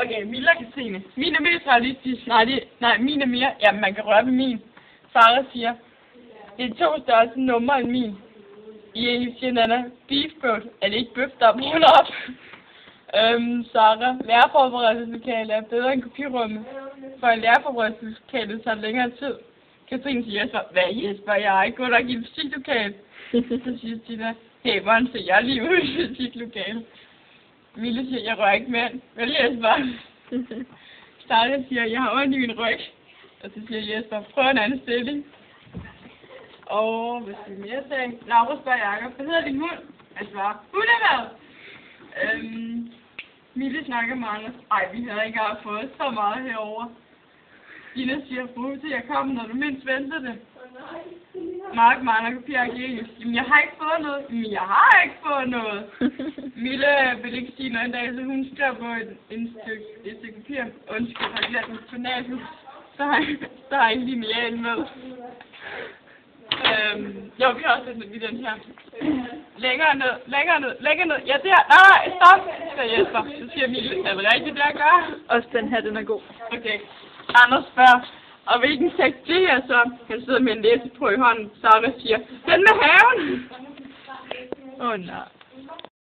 Okay, Mille og Katrine. Min er mest realistisk. Nej, min er mere... Ja, man kan røre ved min. Farah siger, det er 2 størrelse nummer end min. I siger Nana, beefboat. Er det ikke bøf, der er brugt op? Sarah, lærerforberedelseslokale er bedre end kopirummet. For en lærerforberedelseslokale tager længere tid. Katrine siger Jesper, hvad Jesper, jeg har ikke gået nok i et fysiklokale. Så siger Tina, hey, hvordan ser jeg lige ud i et fysiklokale? Mille siger, jeg rører ikke mænd. Vel Jesper? Sarah siger, jeg har ondt i min ryg. Og så siger Jesper, prøv en anden stilling. Og hvad skal vi mere sige? Laura spørger Jacob, hvad hedder din hund? Jeg svarer, hundemad! Mille snakker med Anders. Ej, vi havde ikke engang fået så meget herovre. Ina siger, brug til jeg kommer, når du mindst venter det. Mark mangler kopier i engelsk. Jamen, jeg har ikke fået noget. Men jeg har ikke fået noget. Mille vil ikke sige noget en dag, så hun skrev på et stykke papir. Undskyld, har glemt en tonatus. Så har jeg en lineal med. Jo, vi har også lidt i den her. Længere ned. Ja, det her. Nej, stop, siger Jesper. Så siger Mille, er det rigtigt, det jeg gør? Også den her, den er god. Okay. Anders spørger, og hvilken tekst det er så? Han sidder med en læseprøve i hånden. Sarah siger, den med haven! Åh nej.